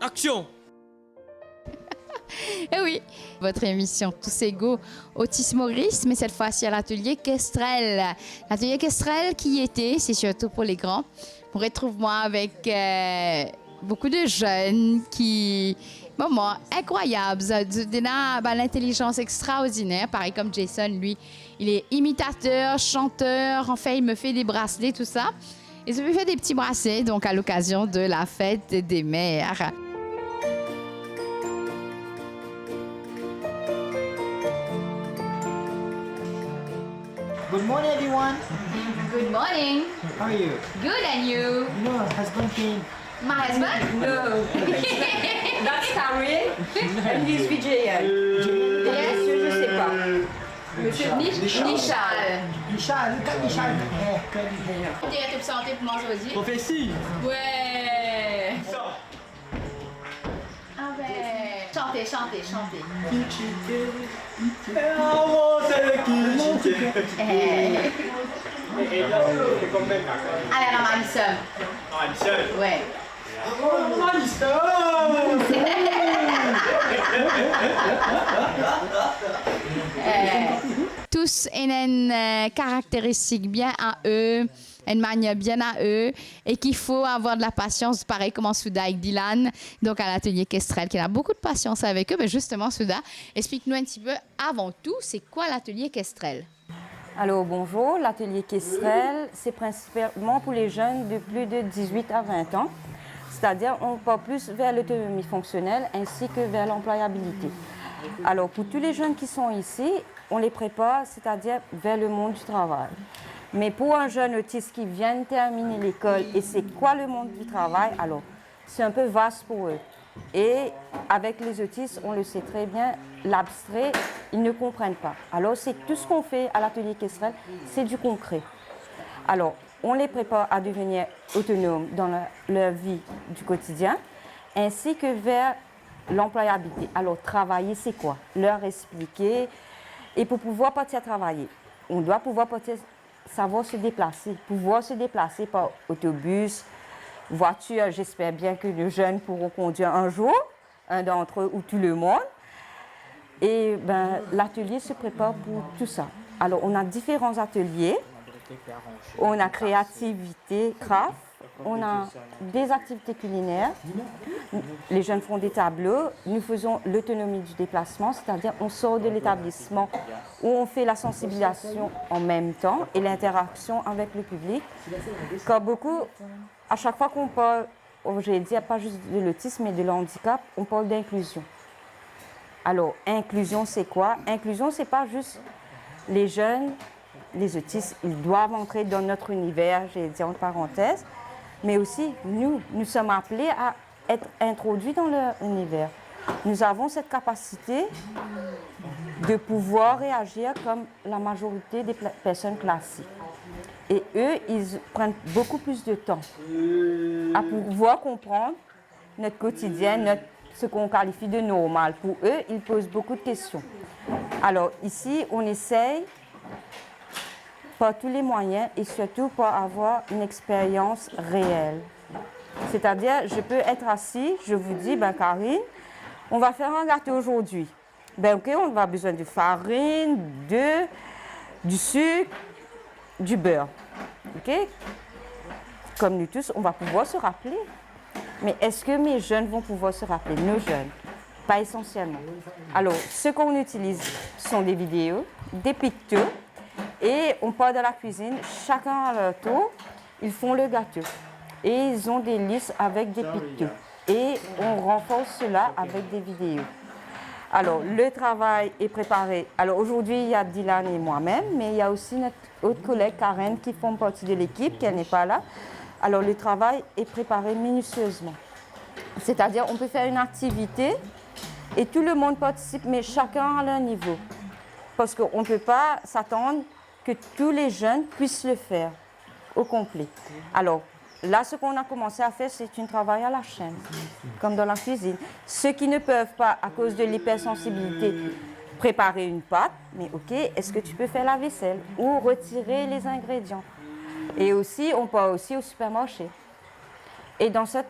Action! Eh oui, votre émission Tous égaux Autisme Maurice, mais cette fois-ci à l'atelier Kestrel. L'atelier Kestrel qui était, c'est surtout pour les grands. On retrouve moi avec beaucoup de jeunes qui, moment incroyable, l'intelligence extraordinaire, pareil comme Jason, lui, il est imitateur, chanteur, enfin il me fait des bracelets, tout ça. Et je me fais des petits bracelets donc à l'occasion de la fête des mères. Good morning, everyone. Good morning. How are you? Good, and you? You know, husband came. My husband? No. That's Karin and he's Vijay. Yes. Monsieur, je sais pas. Monsieur Nishal. Nishal, look at Nishal. Yeah, curly hair. T'es à te santé pour manger aussi? Prophétie! Ouais! Ah ouais! Chantez, chantez, chantez. Allez, Ramalison. Ouais. Tous ont une caractéristique bien à eux, une manière bien à eux, et qu'il faut avoir de la patience, pareil comme en Souda avec Dylan, donc à l'atelier Kestrel, qui a beaucoup de patience avec eux. Mais justement, Souda, explique-nous un petit peu, avant tout, c'est quoi l'atelier Kestrel? Alors bonjour, l'atelier Kestrel, c'est principalement pour les jeunes de plus de 18 à 20 ans. C'est-à-dire on va plus vers l'autonomie fonctionnelle ainsi que vers l'employabilité. Alors pour tous les jeunes qui sont ici, on les prépare, c'est-à-dire vers le monde du travail. Mais pour un jeune autiste qui vient de terminer l'école et c'est quoi le monde du travail, alors c'est un peu vaste pour eux. Et avec les autistes, on le sait très bien, l'abstrait, ils ne comprennent pas. Alors c'est tout ce qu'on fait à l'atelier Kestrel, c'est du concret. Alors on les prépare à devenir autonomes dans leur vie du quotidien, ainsi que vers l'employabilité. Alors travailler, c'est quoi? Leur expliquer. Et pour pouvoir partir travailler, on doit pouvoir partir, savoir se déplacer, pouvoir se déplacer par autobus, voiture. J'espère bien que les jeunes pourront conduire un jour, un d'entre eux ou tout le monde. Et ben, l'atelier se prépare pour tout ça. Alors, on a différents ateliers. On a créativité, craft. On a des activités culinaires. Les jeunes font des tableaux. Nous faisons l'autonomie du déplacement, c'est-à-dire on sort de l'établissement où on fait la sensibilisation en même temps et l'interaction avec le public. Comme beaucoup, à chaque fois qu'on parle, j'ai dit pas juste de l'autisme mais de l'handicap, on parle d'inclusion. Alors, inclusion, c'est quoi? Inclusion, c'est pas juste les jeunes, les autistes, ils doivent entrer dans notre univers, j'ai dit en parenthèse, mais aussi nous sommes appelés à être introduits dans leur univers. Nous avons cette capacité de pouvoir réagir comme la majorité des personnes classiques. Et eux, ils prennent beaucoup plus de temps à pouvoir comprendre notre quotidien, ce qu'on qualifie de normal. Pour eux, ils posent beaucoup de questions. Alors ici, on essaye par tous les moyens et surtout pour avoir une expérience réelle. C'est-à-dire, je peux être assis, je vous dis, ben Karine, on va faire un gâteau aujourd'hui. Ben ok, on va besoin de farine, du sucre, du beurre. Ok? Comme nous tous, on va pouvoir se rappeler. Mais est-ce que mes jeunes vont pouvoir se rappeler? Nos jeunes, pas essentiellement. Alors, ce qu'on utilise sont des vidéos, des pictos, et on part dans la cuisine, chacun à leur tour, ils font le gâteau. Et ils ont des listes avec des pictos. Et on renforce cela avec des vidéos. Alors, le travail est préparé. Alors, aujourd'hui, il y a Dylan et moi-même, mais il y a aussi notre autre collègue, Karen, qui font partie de l'équipe, qui n'est pas là. Alors, le travail est préparé minutieusement. C'est-à-dire, on peut faire une activité et tout le monde participe, mais chacun à leur niveau. Parce qu'on ne peut pas s'attendre que tous les jeunes puissent le faire au complet. Alors, là, ce qu'on a commencé à faire, c'est un travail à la chaîne, comme dans la cuisine. Ceux qui ne peuvent pas, à cause de l'hypersensibilité, préparer une pâte, mais ok, est-ce que tu peux faire la vaisselle ou retirer les ingrédients? Et aussi, on part aussi au supermarché. Et dans cette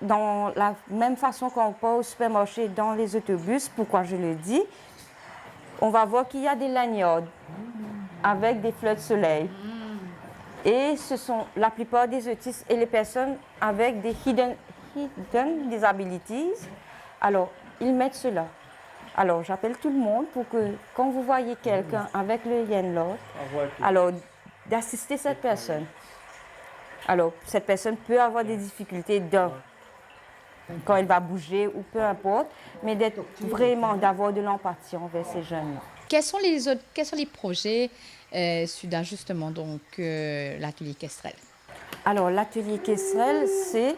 dans la même façon qu'on part au supermarché dans les autobus, pourquoi je le dis, on va voir qu'il y a des lanyards avec des fleurs de soleil. Et ce sont la plupart des autistes et les personnes avec des hidden disabilities. Alors, ils mettent cela. Alors, j'appelle tout le monde pour que, quand vous voyez quelqu'un avec le Yenlord, alors, d'assister cette personne. Alors, cette personne peut avoir des difficultés quand elle va bouger ou peu importe, mais d'avoir de l'empathie envers ces jeunes-là. Quels sont les projets d'ajustement, donc l'atelier Kestrel? Alors, l'atelier Kestrel, c'est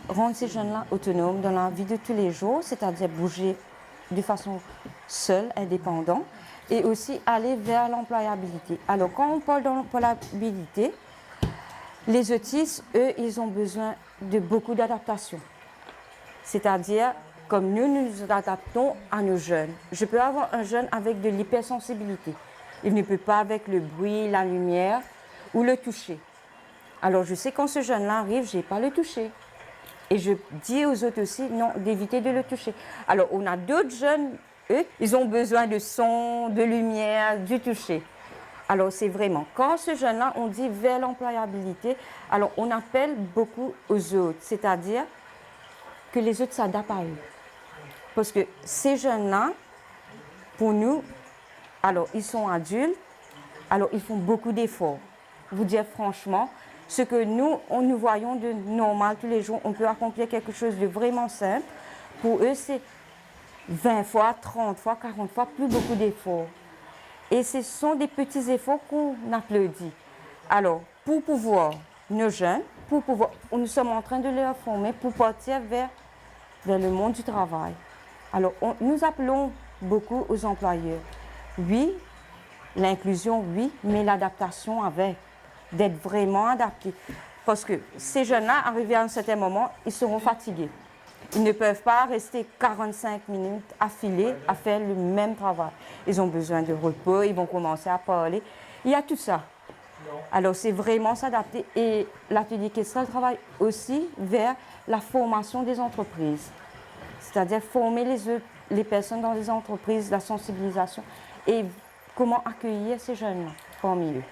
rendre ces jeunes-là autonomes dans la vie de tous les jours, c'est-à-dire bouger de façon seule, indépendante, et aussi aller vers l'employabilité. Alors, quand on parle d'employabilité, les autistes, eux, ils ont besoin de beaucoup d'adaptation. C'est-à-dire, comme nous nous adaptons à nos jeunes. Je peux avoir un jeune avec de l'hypersensibilité. Il ne peut pas avec le bruit, la lumière ou le toucher. Alors, je sais quand ce jeune-là arrive, je n'ai pas le toucher. Et je dis aux autres aussi, non, d'éviter de le toucher. Alors, on a d'autres jeunes, eux, ils ont besoin de son, de lumière, du toucher. Alors, c'est vraiment, quand ce jeune-là, on dit vers l'employabilité, alors on appelle beaucoup aux autres, c'est-à-dire que les autres s'adaptent à eux. Parce que ces jeunes-là, pour nous, alors ils sont adultes, alors ils font beaucoup d'efforts. Vous dire franchement, ce que nous voyons de normal tous les jours, on peut accomplir quelque chose de vraiment simple. Pour eux, c'est 20 fois, 30 fois, 40 fois, plus beaucoup d'efforts. Et ce sont des petits efforts qu'on applaudit. Alors, pour pouvoir, nos jeunes, nous sommes en train de les former pour partir vers le monde du travail. Alors, nous appelons beaucoup aux employeurs. Oui, l'inclusion, oui, mais l'adaptation avec, d'être vraiment adaptés. Parce que ces jeunes-là, arrivés à un certain moment, ils seront fatigués. Ils ne peuvent pas rester 45 minutes affilés à faire le même travail. Ils ont besoin de repos, ils vont commencer à parler. Il y a tout ça. Alors, c'est vraiment s'adapter. Et l'atelier Kestrel travaille aussi vers la formation des entreprises. C'est-à-dire former les personnes dans les entreprises, la sensibilisation et comment accueillir ces jeunes parmi eux.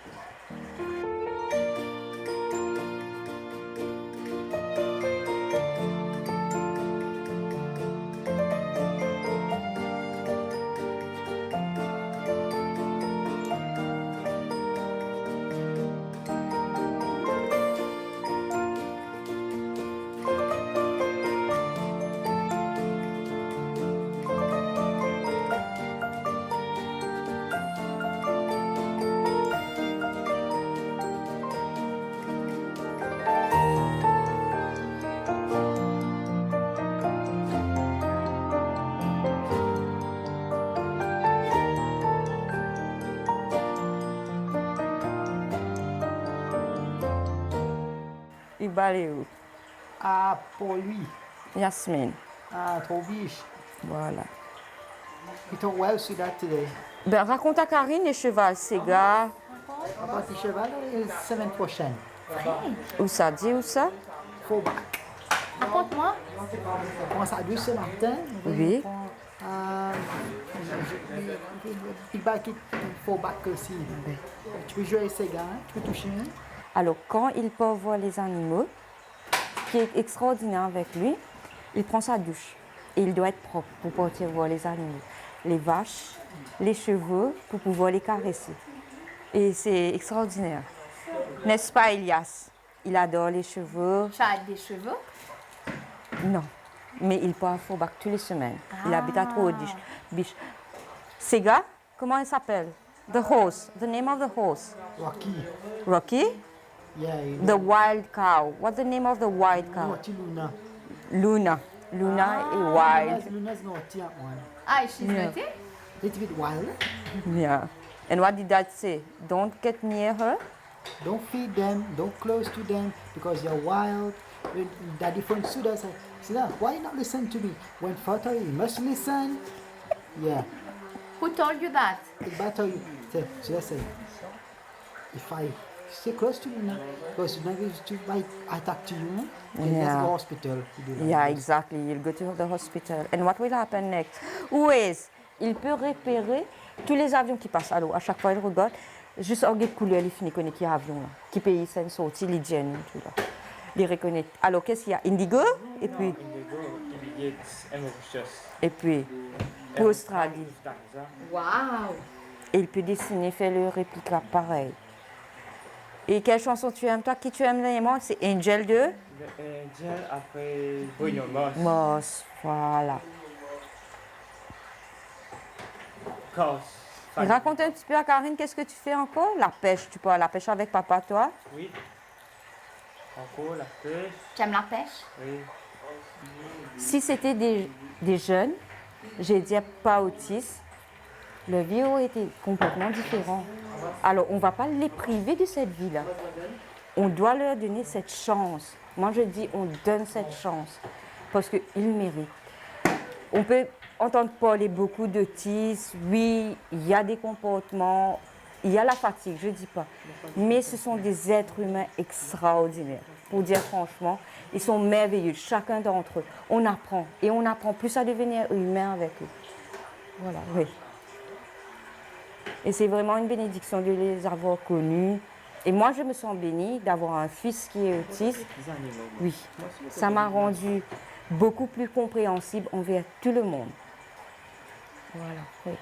Il va aller où? Ah, pour lui. Yasmine. Ah, trop biche. Voilà. You talk well to that today. Ben, raconte à Karine les chevals, Sega. About the cheval, la semaine prochaine. Où ça dit, où ça? Fauxbac. Raconte-moi. On commence à 2 ce matin. Oui. Il va quitter Fauxbac aussi. Tu peux jouer avec ses gars, tu peux toucher. Alors, quand il peut voir les animaux, ce qui est extraordinaire avec lui, il prend sa douche. Et il doit être propre pour partir voir les animaux. Les vaches, les chevaux, pour pouvoir les caresser. Et c'est extraordinaire. N'est-ce pas, Elias? Il adore les chevaux. Tu as des chevaux? Non, mais il part à Fauxbac tous les semaines. Il habite à Trou-aux-Biches. Sega, comment il s'appelle? The horse. The name of the horse. Rocky. Rocky? Yeah. The wild cow. What's the name of the wild cow? Naughty Luna. Luna. Luna is wild. Luna's naughty, that one. Ah, she's naughty? Little bit wild. Yeah. And what did Dad say? Don't get near her? Don't feed them, don't close to them because they're wild. When Daddy phone stood us, said, why not listen to me? When Father, you must listen. Yeah. Who told you that? The battle, so I say, if I stay close to me now. Because you know, if I talk to you, then let's Yeah. go hospital. You do that. Yeah, exactly. You'll go to the hospital. And what will happen next? Waze, il peut repérer tous les avions qui passent. Alors, à chaque fois, il regarde, juste en guide couleur, il finit connaît qui avion là. Qui pays c'est une sortie, il dit tout là. Il reconnaît. Alors, qu'est-ce qu'il y a? Indigo, et puis, Indigo, Emirates et Mauritius. et puis, pour Australie. Waouh! Et il peut dessiner, faire le réplica pareil. Et quelle chanson tu aimes, toi? Qui tu aimes vraiment? C'est Angel 2? Le Angel après Bruno Mars. Moss, voilà. Cause. Et raconte un petit peu à Karine, qu'est-ce que tu fais encore? La pêche, tu pars à la pêche avec papa, toi? Oui. Encore la pêche. Tu aimes la pêche? Oui. Si c'était des jeunes, j'ai dit pas autistes, le vie aurait été complètement différent. Alors, on ne va pas les priver de cette vie-là. On doit leur donner cette chance. Moi, je dis, on donne cette chance parce qu'ils méritent. On peut entendre parler beaucoup d'autisme. Oui, il y a des comportements, il y a la fatigue, je ne dis pas. Mais ce sont des êtres humains extraordinaires. Pour dire franchement, ils sont merveilleux, chacun d'entre eux. On apprend et on apprend plus à devenir humain avec eux. Voilà, oui. Et c'est vraiment une bénédiction de les avoir connus. Et moi, je me sens bénie d'avoir un fils qui est autiste. Oui, ça m'a rendu beaucoup plus compréhensible envers tout le monde. Voilà, oui.